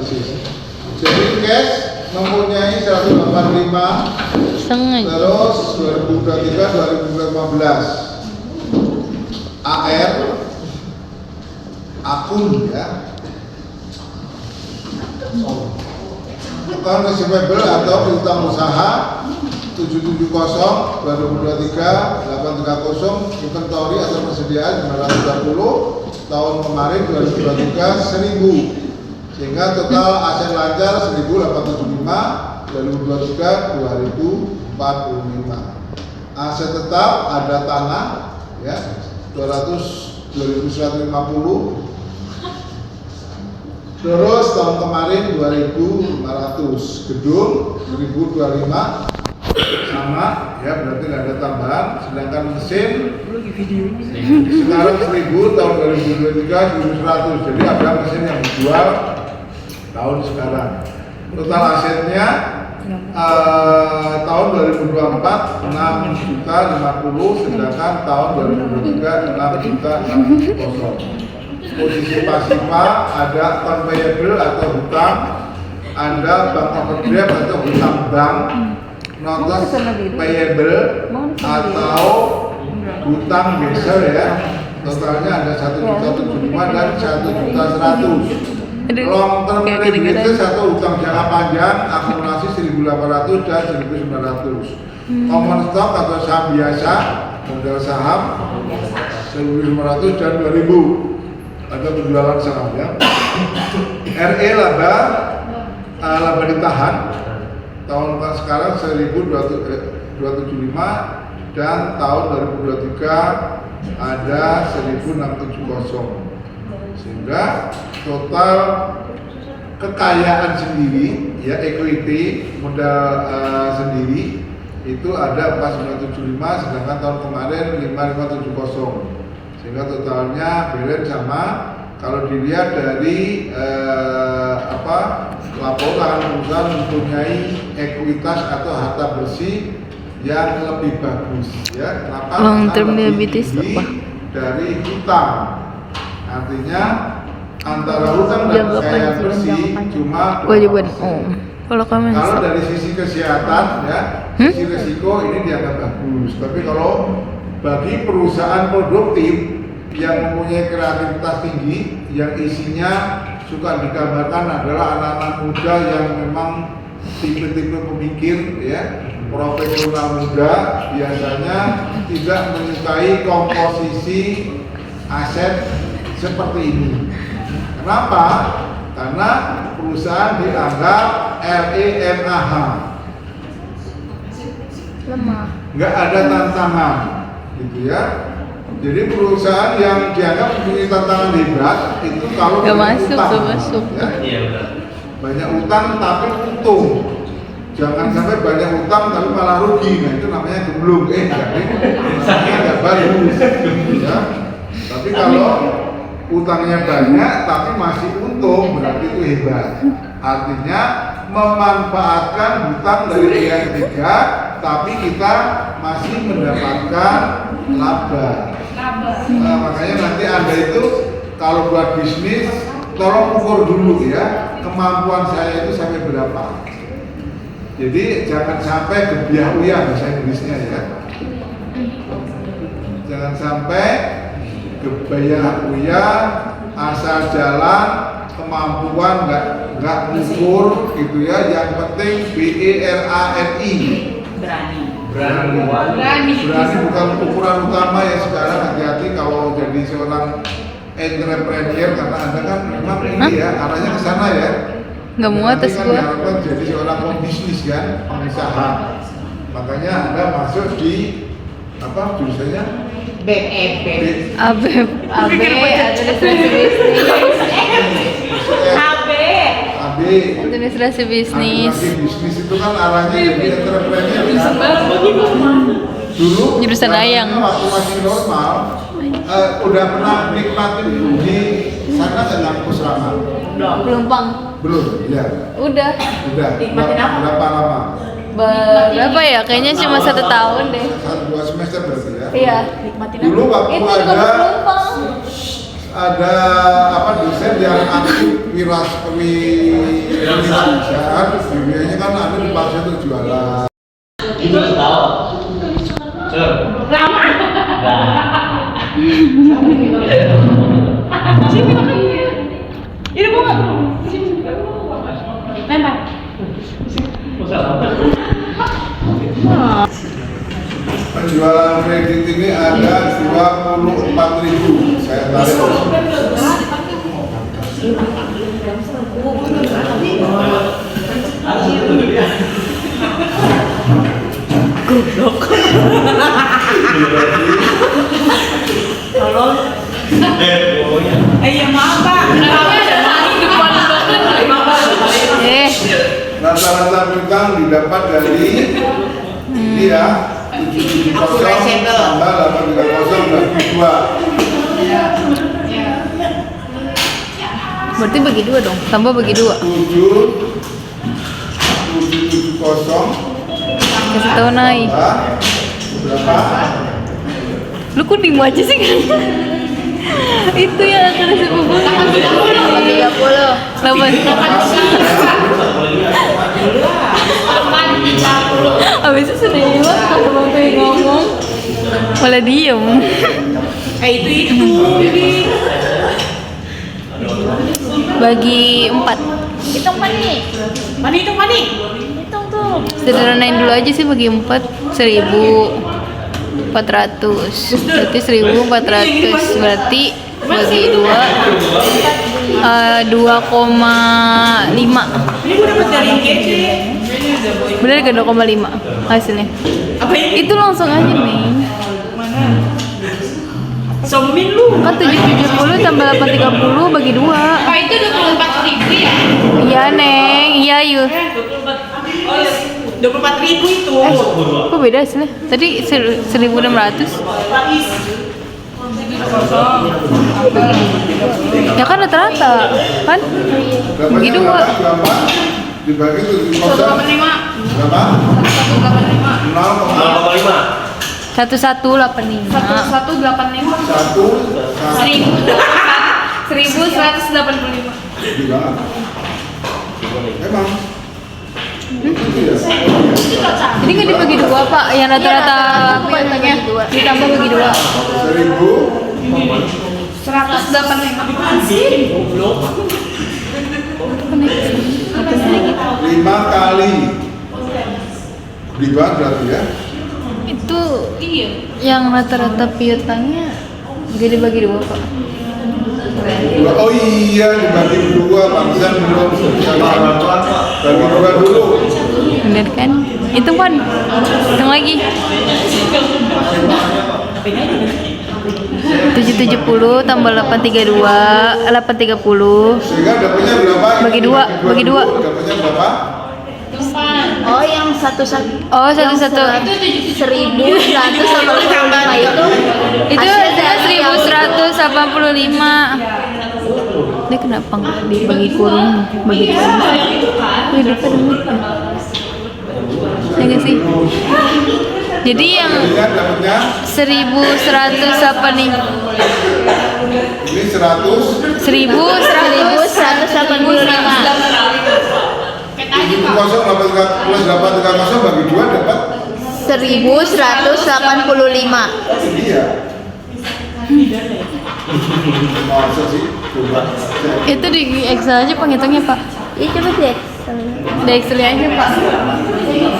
persis. Jadi cash mempunyai 185, terus 2023-2015 AR akun ya, account receivable atau piutang usaha 770 2023 830 inventory atau persediaan 930 tahun kemarin 2023 1000 sehingga total aset lancar 1875 2023 2045. Aset tetap ada tanah ya 2150, terus tahun kemarin 2500, gedung 1025 sama ya, berarti nggak ada tambahan. Sedangkan mesin sekarang 1000, tahun 2023 1100, jadi ada mesin yang dijual tahun sekarang. Total asetnya tahun 2024 6.050, sedangkan tahun 2023 6.060. Posisi pasifa ada account payable atau hutang, ada bank overdraft atau hutang bank, notes payable atau hutang biasa ya. Totalnya ada 1.075 dan 1.100. Long term credit itu satu hutang jangka panjang akumulasi 1.800 dan 1.900. Common stock atau saham biasa, modal saham 1.500 dan 2.000 atau penjualan saham ya. RE laba ditahan tahun sekarang 1.275 dan tahun 2023 ada 1.670, sehingga total kekayaan sendiri ya, equity modal sendiri itu ada 4975, sedangkan tahun kemarin 5570, sehingga totalnya balance sama. Kalau dilihat dari laporan perusahaan mempunyai ekuitas atau harta bersih yang lebih bagus ya. Kenapa? Long term diabetes apa? Dari hutang. Artinya antara hutang dan kekayaan bersih cuma kewajiban. Kalau dari sisi kesehatan ya, sisi risiko ini dianggap bagus. Tapi kalau bagi perusahaan produktif yang mempunyai kreativitas tinggi, yang isinya suka digambarkan adalah anak-anak muda yang memang tipe-tipe pemikir ya, profesional muda, biasanya tidak menyukai komposisi aset seperti ini. Kenapa? Karena perusahaan dianggap REMAH, lemah, nggak ada tantangan, gitu ya. Jadi perusahaan yang dianggap mempunyai tantangan hebat itu kalau nggak masuk, ya, banyak utang tapi untung. Jangan sampai banyak utang tapi malah rugi, nah itu namanya gemblung. Misalnya nggak bagus, ya. Tapi kalau utangnya banyak tapi masih untung, berarti itu hebat. Artinya memanfaatkan hutang dari pihak ketiga, tapi kita masih mendapatkan laba. Makanya nanti Anda itu kalau buat bisnis, tolong ukur dulu ya, kemampuan saya itu sampai berapa. Jadi jangan sampai gebiah uyah bahasa Inggrisnya ya. Jangan sampai gebiah uyah, asal jalan, kemampuan nggak ngukur gitu ya. Yang penting BERANI, berani bukan ukuran utama ya. Sekarang hati-hati kalau jadi seorang entrepreneur, karena Anda kan memang ini ya, arahnya ke sana ya. Nggak mau atas kan gua. diharapkan jadi seorang pembisnis kan, pengusaha. Makanya Anda masuk di apa jurusannya? AB administrasi bisnis. Administrasi bisnis. Bisnis itu kan arahnya jadi entrepreneur kan. Dulu Jurusan Ayang. Waktu masih normal, udah pernah nikmatin di sana dan kampus Rama? Pelumpang. Belum, ya. Udah. Nikmatin apa? Berapa lama? Berapa ya? Kayaknya cuma 1 tahun deh. 1-2 semester berarti ya? Iya. Dulu waktu itu ada pelumpang. ada apa dosen yang aktif wirausahaan, dunianya kan ada di pasar itu jualan. Itu tahu. Lama. Sini makan. Ini mau nggak? Lempar. Penjualan kredit ini ada 24.000. Saya tarik. Goblok. Tolong. Ya maaf Pak. Rata-rata piutang didapat dari ini ya 770 tambah 830 bagi 2. Berarti bagi 2 dong. Tambah bagi 2. 770 Kasih tahu naik. berapa? Lu kok diem aja sih kan? Itu ya akan sepupu. 30. 8. Habis itu sudah hilang kalau mau pengen ngomong malah diem. Itu. Bagi 4. Hitung nih. Mana hitung? Hitung tuh. Sederhanain dulu aja sih bagi 4. 1.400. Berarti 1.400. Berarti bagi 2 2,5. Ini gue dapat dari GC. Bener ke 2,5 hasilnya. Apa ini? Itu langsung aja nih. Mana? Somin lu. Kan 770 tambah 830 bagi 2. Pak itu 24.000 ya? Iya Neng, iya yuk. 24.000 itu. Kok beda hasilnya? Tadi 1.600. Ya kan rata-rata kan? Bagi 2. Berapa? Dibagi 7 kosong 1,85. berapa? 0,5. 0,185. 1185. 1.185. Gimana? Emang? Itu ya? Jadi nggak dibagi 2 Pak? Yang rata-rata piutangnya ditambah bagi 2. 5 kali dibuat berarti ya? Itu yang rata-rata piutangnya gak dibagi 2 Pak? Oh iya, dibagi 2, bangsa belum bagi 2 dulu. Bener kan? Hitung kan? Hitung lagi. 770 tambah 832 830 Sehingga dapatnya berapa? Bagi 2, bagi 2. Dapatnya berapa? Oh, yang satu Oh, satu-satu. 1.185 itu Itu hasilnya hasilnya 1.185. Ini kenapa nggak dibagi kurung? Bagi kurung. Bagi pada muka. Ya nggak sih? Jadi yang Sehingga dapatnya 1.100 apa nih? ini 100 1.185 kosong plus 830 bagi 2 dapat 1.185. iya. Masa sih? Coba. Itu di Excel aja penghitungnya Pak. Iya, coba deh. Di Excel aja Pak.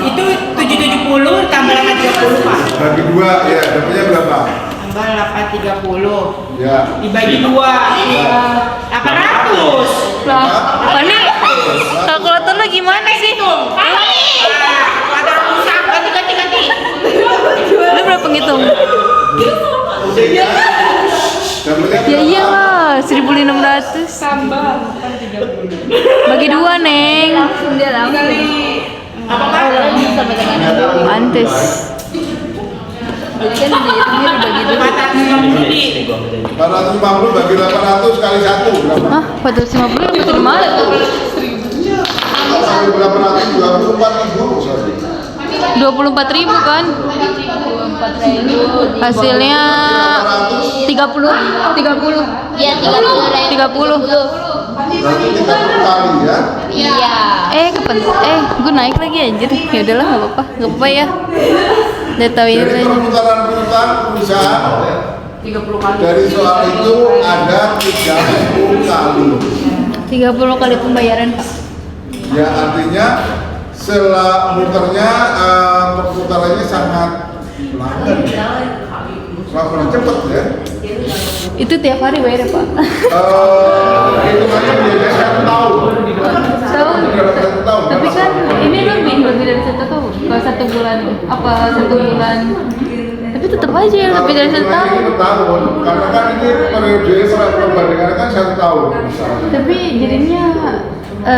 Itu 770 tambah 830 Pak. Bagi 2 ya, dapatnya berapa? Tambah 830 Ya. dibagi 2 800. Lah, Pak nih kalkulator lo gimana sih? Ada rusak, ganti. Lu berapa ngitung? Sehingga dapatnya Ya berapa? iyalah, 1.600 Tambah 830. bagi 2 Neng. Langsung dia langsung. Mantes. Jadi kan dihitungnya dibagi 2. 450 450 bagi 800 kali 1 berapa? Hah, 450 dapat dari mana tuh? Kali 800 24.000 sorry. 24.000 kan? Hasilnya 30. Iya 30. Berarti 30 kali ya. Iya. Gue naik lagi anjir. Ya udahlah enggak apa-apa. Enggak apa-apa ya. Udah tahu ini Jadi lagi. perputaran piutang perusahaan 30 kali. dari soal itu ada 30 kali. 30 kali pembayaran, Pak. Ya artinya setelah muternya perputarannya sangat lambat. Sangat cepat ya. Itu tiap hari bayar, Pak. Hitungannya biasanya 1 tahun. Tahun. Dalam 1 tahun. Tapi kan ini lebih dari 1 tahun. Kalau 1 bulan apa 1 bulan. Tapi tetap aja ya lebih dari 1 tahun. Ini tahun, karena kan ini periode setelah perbandingan kan 1 tahun. Tapi jadinya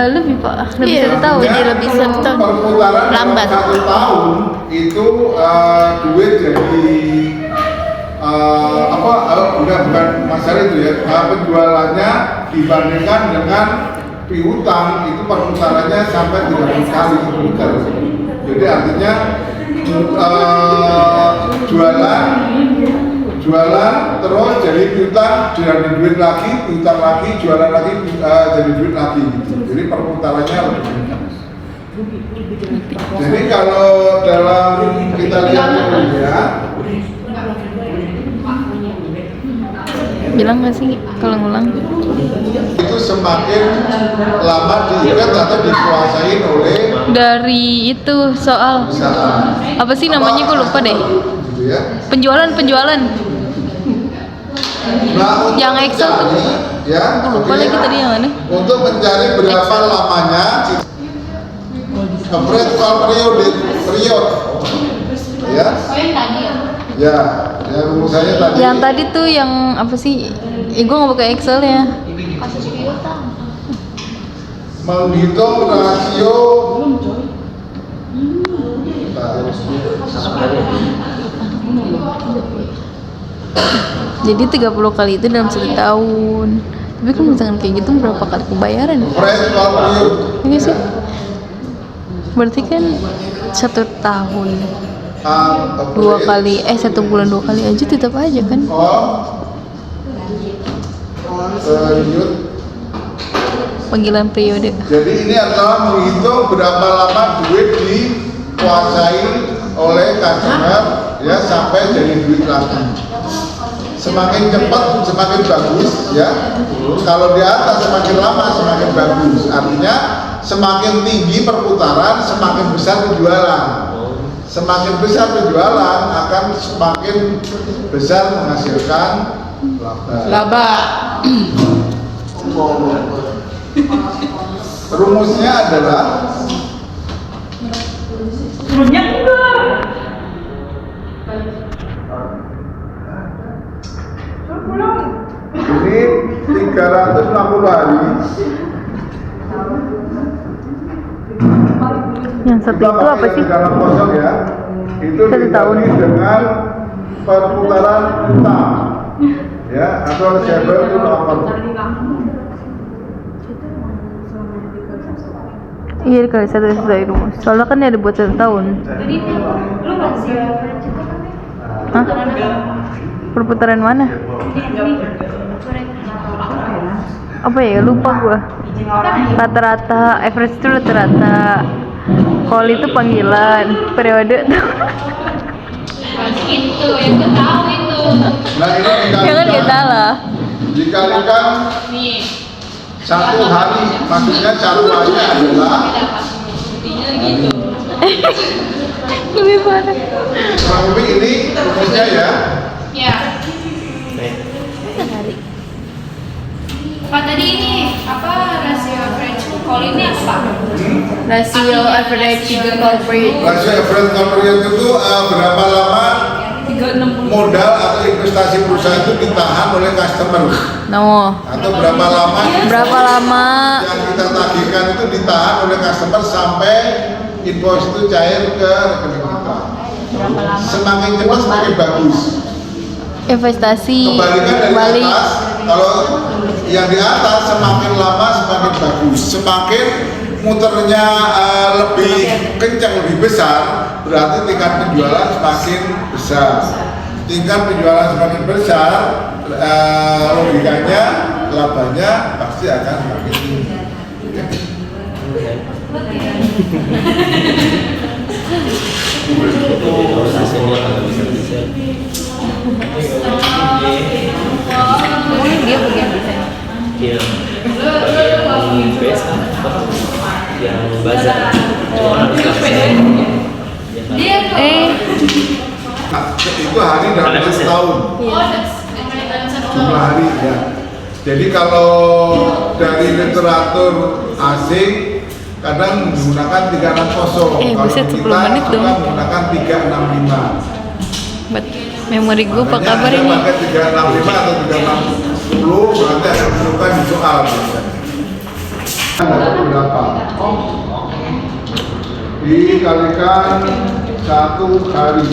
lebih, Pak. Lebih 1 tahun. Jadi lebih 1 tahun. Perputaran Lambat. 1 tahun itu duit jadi bukan masalah itu ya. Penjualannya dibandingkan dengan piutang itu perputarannya sampai 30 kali putar. Jadi artinya jualan terus jadi piutang, jadi duit lagi, piutang lagi, jualan lagi, jadi duit lagi gitu. Jadi perputarannya lebih banyak. Jadi kalau dalam kita lihat ya, Bilang nggak sih kalau ngulang? itu semakin lama diikat atau dikuasain oleh Dari itu soal perusahaan. apa sih namanya? Gue lupa deh. Gitu ya. Penjualan. Nah, untuk Yang Excel tuh. mencari, ya, Gue lupa oke. lagi tadi yang mana. Untuk mencari berapa lamanya average period, ya, Oh yang tadi ya? ya, yang rumusannya tadi. Yang tadi tuh yang apa sih? Gue nggak pakai Excel ya. Kasus piutang. Menghitung rasio. Jadi 30 kali itu dalam 1 tahun. Tapi kan misalkan kayak gitu berapa kali pembayaran? Average period. Ini sih. Berarti kan 1 tahun 2 kali 1 bulan 2 kali aja tetap aja kan? Period. Panggilan periode. Jadi ini adalah menghitung berapa lama duit dikuasai oleh customer ya sampai jadi duit lagi. Semakin cepat semakin bagus ya. Kalau di atas semakin lama semakin bagus. Artinya semakin tinggi perputaran semakin besar penjualan. Semakin besar penjualan akan semakin besar menghasilkan laba. Rumusnya adalah Turunnya enggak. ini 360 hari. Yang satu Kita itu apa pakai sih? dalam kosong ya. Itu 1 tahun. dibagi dengan perputaran utang. Ya, atau receivable turnover. Iya kali 1 dari rumus. Soalnya kan ada buat 1 tahun. Lu masih Hah? Perputaran mana? Apa ya? Lupa gua. Rata-rata average itu rata-rata. Call itu panggilan, periode tuh. itu yang gue tahu itu. Nah, ini Ya kan kita lah. dikalikan Nih. 1 hari, maksudnya 1 harinya adalah Lebih parah. kurang lebih ini rumusnya ya. Ya. Pak tadi ini apa rasio average call ini apa? Rasio average call rate. Rasio average call period itu berapa lama 360. modal atau investasi perusahaan itu ditahan oleh customer No. atau berapa lama Berapa lama? yang kita tagihkan itu ditahan oleh customer sampai invoice itu cair ke rekening kita. Semakin cepat semakin bagus. Investasi Kebalikan dari balik. atas, kalau yang di atas semakin lama semakin bagus. Semakin muternya lebih kencang, lebih besar, berarti tingkat penjualan semakin besar. Tingkat penjualan semakin besar, logikanya labanya pasti akan semakin tinggi. Mungkin dia bagian desain. Yang base yang bazar cuma harus kasih Nah, itu hari dalam setahun. Jumlah hari ya. Jadi kalau dari literatur asing kadang menggunakan 360. Kalau buset, 10 menit kita dong. menggunakan 365. Buat memori gue apa kabar Makanya ini? pakai 365 atau 360 berarti ada menentukan di soal biasanya. Ada berapa? Dikalikan 1 hari.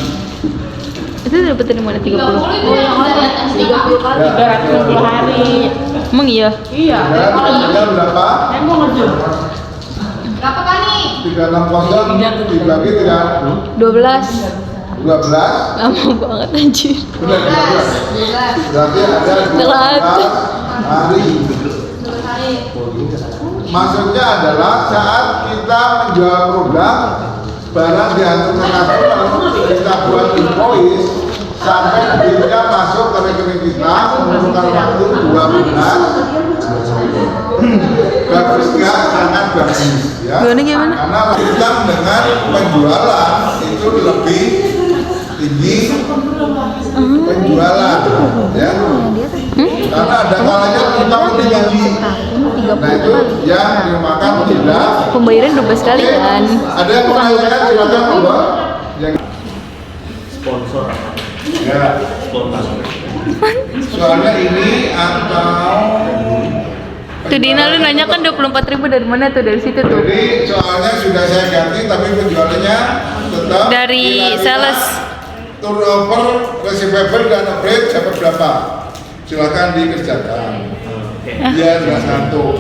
Itu dapat dari mana 30? Oh, yang ada 30 kali 360 hari. Emang iya? Iya. Ya, berapa? Saya mau ngejual. Berapa kali? 360 dibagi 12. 12. Lama banget anjir. Benar, 12. Berarti ada 12 hari. Maksudnya adalah saat kita menjual produk, barang diatur ke customer, kita buat invoice sampai duitnya masuk ke rekening kita memerlukan waktu 2 bulan. Bagus nggak? Sangat bagus ya. Gimana? Karena kita dengan penjualan itu lebih tinggi penjualan ya. Karena ada kalanya kita lebih tinggi. Nah itu yang dimakan tidak. Pembayaran 12 kali kan? Ada yang menanyakan silakan Mbak. Yang sponsor ya. spontan. Soalnya ini atau Tuh Dina lu nanya kan 24.000 dari mana tuh? Dari situ tuh. jadi soalnya sudah saya ganti tapi penjualannya tetap Dari kira-kira sales. turnover, receivable dan upgrade dapat berapa? Silakan dikerjakan. Oke. Biar nggak ngantuk.